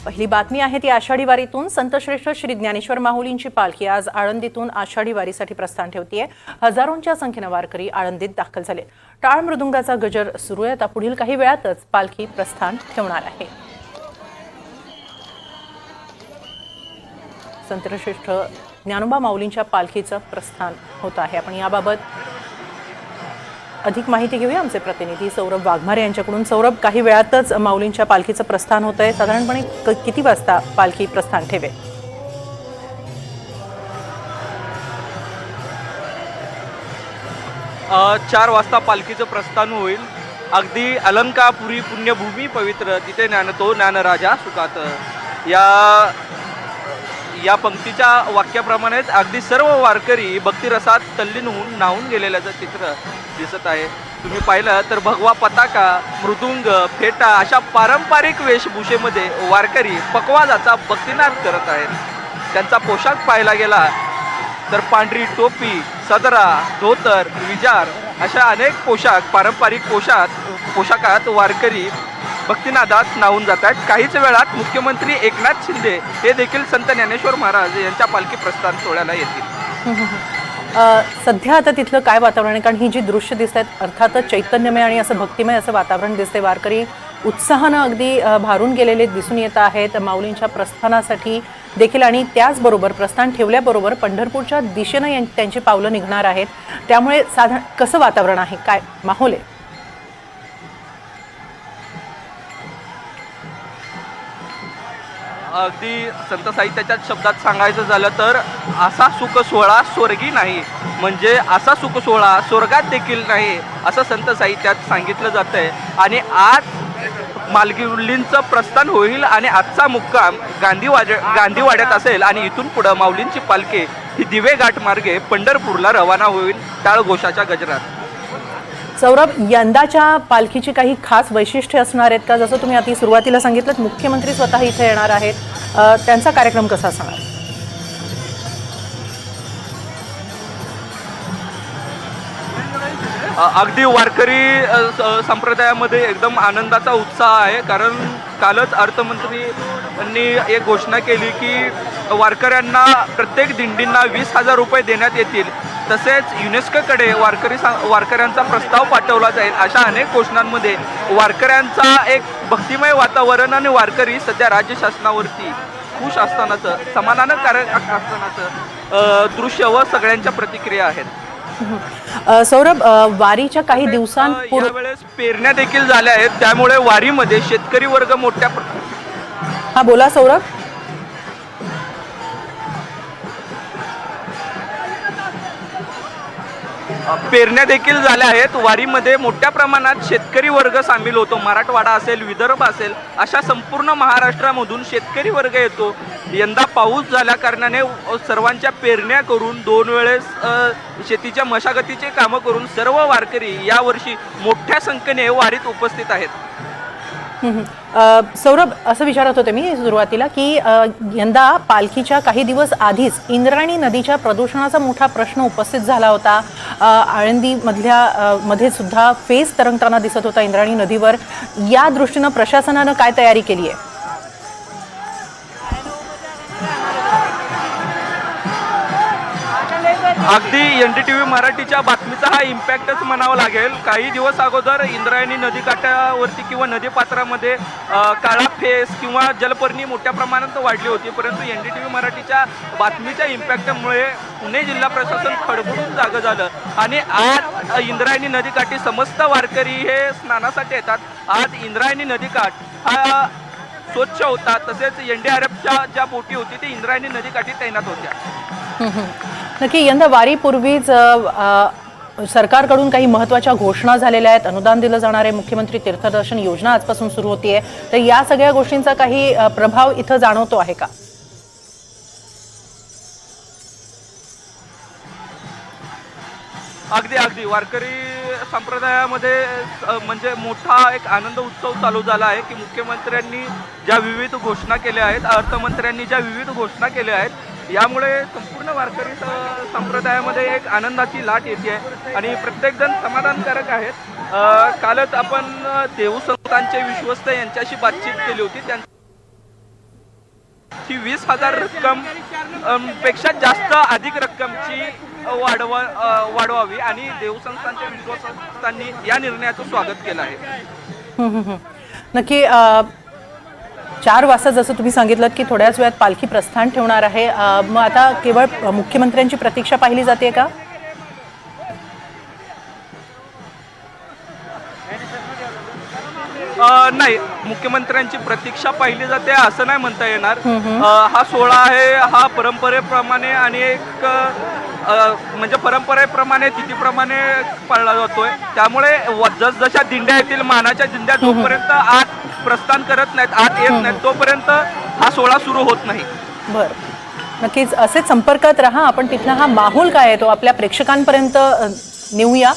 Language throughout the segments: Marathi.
पहिली बातमी आहे ती आषाढी वारीतून। संतश्रेष्ठ श्री ज्ञानेश्वर माऊलींची पालखी आज आळंदीतून आषाढी वारीसाठी प्रस्थान ठेवतीये। हजारोंच्या संख्येने वारकरी आळंदीत दाखल झाले। टाळ मृदुंगाचा गजर सुरू आहे। आता पुढील काही वेळातच पालखी प्रस्थान ठेवणार आहे। संतश्रेष्ठ ज्ञानोबा माऊलींच्या पालखीचं प्रस्थान होत आहे। आपण याबाबत अधिक माहिती घेऊया आमचे प्रतिनिधी सौरभ वाघमारे यांच्याकडून। सौरभ, काही वेळातच माऊलींच्या पालखीचं प्रस्थान होत आहे। साधारणपणे किती वाजता पालखी प्रस्थान ठेवेल? 4 वाजता पालखीचं प्रस्थान होईल। अगदी अलंकापुरी पुण्यभूमी पवित्र, तिथे ज्ञानतो ज्ञानराजा सुखात, या पंक्तीच्या वाक्याप्रमाणेच अगदी सर्व वारकरी भक्तिरसात तल्लीन होऊन न्हावून गेलेल्याचं चित्र दिसत आहे। तुम्ही पाहिलं तर भगवा पताका, मृदुंग, फेटा अशा पारंपरिक वेशभूषेमध्ये वारकरी पकवाजाचा भक्तिनाद करत आहेत। त्यांचा पोशाख पाहायला गेला तर पांढरी टोपी, सदरा, धोतर, विजार अशा अनेक पारंपरिक पोशाखात वारकरी भक्तिनादात न्हावून जात आहेत। काहीच वेळात मुख्यमंत्री एकनाथ शिंदे हे देखील संत ज्ञानेश्वर महाराज यांच्या पालखी प्रस्थान सोहळ्याला येतील। सध्या आता तिथलं काय वातावरण आहे? कारण ही जी दृश्य दिसत आहेत अर्थातच चैतन्यमय आणि असं भक्तिमय असं वातावरण दिसते। वारकरी उत्साहानं अगदी भारून गेलेले दिसून येत आहेत माऊलींच्या प्रस्थानासाठी देखील, आणि त्याचबरोबर प्रस्थान ठेवल्याबरोबर पंढरपूरच्या दिशेनं त्यांची पावलं निघणार आहेत। त्यामुळे साधारण कसं वातावरण आहे, काय माहोल आहे? अगदी संत साहित्याच्या शब्दात सांगायचं झालं तर असा सुख सोहळा स्वर्गी नाही, म्हणजे असा सुख सोहळा स्वर्गात देखील नाही असं संत साहित्यात सांगितलं जातंय। आणि आज माऊलींचं प्रस्थान होईल आणि आजचा मुक्काम गांधीवाड्यात असेल आणि इथून पुढं माऊलींची पालखी ही दिवे घाट मार्गे पंढरपूरला रवाना होईल टाळ घोषाच्या गजरात। सौरभ, यंदाच्या पालखीची काही खास वैशिष्ट्ये असणार आहेत का? जसं तुम्ही आधी सुरुवातीला सांगितलं मुख्यमंत्री स्वतः इथे येणार आहेत, त्यांचा कार्यक्रम कसा असणार? अगदी वारकरी संप्रदायामध्ये एकदम आनंदाचा उत्साह आहे, कारण कालच अर्थमंत्र्यांनी एक घोषणा केली की वारकऱ्यांना प्रत्येक दिंडींना 20,000 रुपये देण्यात येतील। तसेच युनेस्कोकडे वारकऱ्यांचा प्रस्ताव पाठवला जाईल। अशा अनेक घोषणांमध्ये वारकऱ्यांचा एक भक्तिमय वातावरण आणि वारकरी सध्या राज्य शासनावरती खुश असतानाचं, समाधानकारक असतानाचं दृश्य व सगळ्यांच्या प्रतिक्रिया आहेत। सौरभ, वारीच्या काही दिवसांपूर्वी यावेळेस पेरण्या देखील झाल्या आहेत, त्यामुळे वारीमध्ये शेतकरी वर्ग मोठ्या हा बोला सौरभ। पेरण्या देखील झाल्या आहेत। वारीमध्ये मोठ्या प्रमाणात शेतकरी वर्ग सामील होतो। मराठवाडा असेल, विदर्भ असेल, अशा संपूर्ण महाराष्ट्रामधून शेतकरी वर्ग येतो। यंदा पाऊस झाल्या कारणाने सर्वांच्या पेरण्या करून 2 वेळेस शेतीच्या मशागतीचे कामं करून सर्व वारकरी यावर्षी मोठ्या संख्येने वारीत उपस्थित आहेत। सौरभ, असं विचारत होते मी सुरुवातीला की यंदा पालखीच्या काही दिवस आधीच इंद्रायणी नदीच्या प्रदूषणाचा मोठा प्रश्न उपस्थित झाला होता। आळंदी मध्ये सुद्धा फेस तरंगताना दिसत होता इंद्रायणी नदीवर। या दृष्टीनं प्रशासनानं काय तयारी केली आहे? अगदी NDTV मराठीच्या बातमीचा हा इम्पॅक्टच म्हणावा लागेल। काही दिवस अगोदर इंद्रायणी नदीकाठावरती किंवा नदीपात्रामध्ये काळा फेस किंवा जलपर्णी मोठ्या प्रमाणात वाढली होती, परंतु NDTV मराठीच्या बातमीच्या इम्पॅक्टमुळे पुणे जिल्हा प्रशासन खडबडून जागं झालं आणि आज इंद्रायणी नदीकाठी समस्त वारकरी हे स्नानासाठी येतात। आज इंद्रायणी नदीकाठ हा स्वच्छ होता, तसेच NDRFच्या ज्या बोटी होती ते इंद्रायणी नदीकाठी तैनात होत्या। नक्की यंदा वारीपूर्वीच सरकारकडून काही महत्त्वाच्या घोषणा झालेल्या आहेत। अनुदान दिलं जाणार आहे, मुख्यमंत्री तीर्थदर्शन योजना आजपासून सुरू होतीये, तर या सगळ्या गोष्टींचा काही प्रभाव इथं जाणवतो आहे का? अगदी वारकरी संप्रदायामध्ये म्हणजे मोठा एक आनंद उत्सव चालू झाला आहे की मुख्यमंत्र्यांनी ज्या विविध घोषणा केल्या आहेत, अर्थमंत्र्यांनी ज्या विविध घोषणा केल्या आहेत, यामुळे संपूर्ण वारकरी संप्रदायामध्ये एक आनंदाची लाट येते आणि प्रत्येकजण समाधानकारक आहेत। कालच आपण देवसंतांचे विश्वस्त यांच्याशी बातचीत केली होती। ही 20,000 रक्कम पेक्षा जास्त अधिक रक्कमची वाढवावी आणि देवस्थानच्या विश्वासांनी या निर्णयाचं स्वागत केलं आहे. नक्की 4 वाजता जसं तुम्ही सांगितलं की थोड्याच वेळात पालखी प्रस्थान ठेवणार आहे, मग आता केवळ मुख्यमंत्र्यांची प्रतीक्षा पाहिली जाते का? नाही, मुख्यमंत्र्यांची प्रतीक्षा पाहिली जाते असं नाही म्हणता येणार. हा सोहळा आहे, हा परंपरेप्रमाणे आणि एक म्हणजे परंपरेप्रमाणे तिथीप्रमाणे पाळला जातोय. त्यामुळे जसजशा दिंड्या येतील, मानाच्या दिंड्या जोपर्यंत आत प्रस्थान करत नाहीत, आत येत नाहीत, तोपर्यंत हा सोहळा सुरू होत नाही. बरं, नक्कीच असेच संपर्कात राहा. आपण तिथला हा माहोल काय आहे तो आपल्या प्रेक्षकांपर्यंत नेऊया.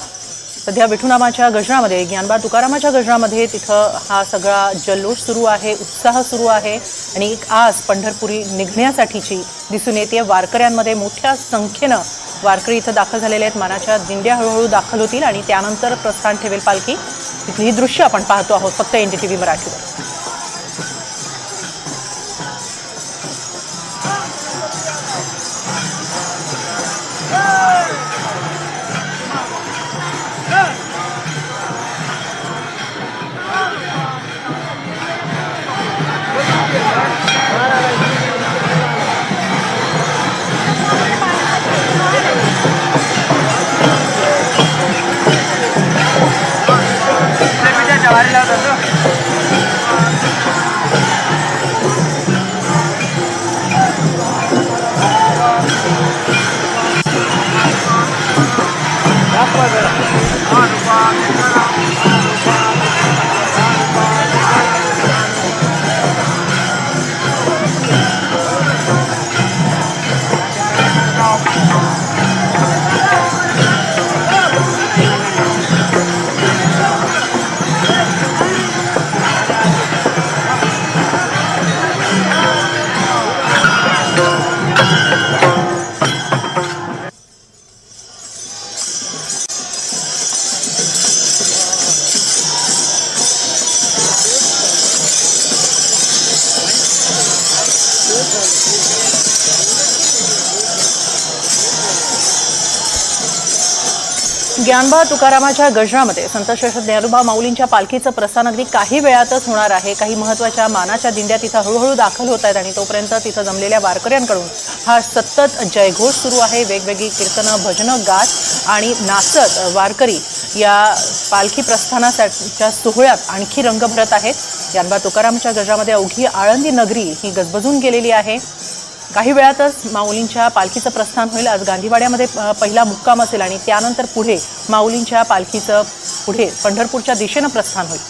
सध्या विठुनामाच्या गजरामध्ये, ज्ञानबा तुकारामाच्या गजरामध्ये तिथं हा सगळा जल्लोष सुरू आहे, उत्साह सुरू आहे आणि एक आस पंढरपुरी निघण्यासाठीची दिसून येते. वारकऱ्यांमध्ये मोठ्या संख्येनं वारकरी इथं दाखल झालेले आहेत. मानाच्या दिंड्या हळूहळू दाखल होतील आणि त्यानंतर प्रस्थान ठेवेल पालखी. तिथली ही दृश्य आपण पाहतो आहोत फक्त NDTV मराठीवर. ज्ञानबा तुकारामाच्या गजरामध्ये संत श्रेष्ठ ज्ञानोबा माऊलींच्या पालखीचं प्रस्थान अगदी काही वेळातच होणार आहे. काही महत्त्वाच्या मानाच्या दिंड्या तिथं हळूहळू दाखल होत आहेत आणि तोपर्यंत तिथं जमलेल्या वारकऱ्यांकडून हा सतत जयघोष सुरू आहे. वेगवेगळी कीर्तनं, भजनं गात आणि नाचत वारकरी या पालखी प्रस्थानाच्या सोहळ्यात आणखी रंग भरत आहेत. ज्ञानबा तुकारामच्या गजरामध्ये अवघी आळंदी नगरी ही गजबजून गेलेली आहे. काही वेळातच माऊलींच्या पालखीचं प्रस्थान होईल. आज गांधीवाड्यामध्ये पहिला मुक्काम असेल आणि त्यानंतर पुढे माऊलींच्या पालखीचं पुढे पंढरपूरच्या दिशेनं प्रस्थान होईल.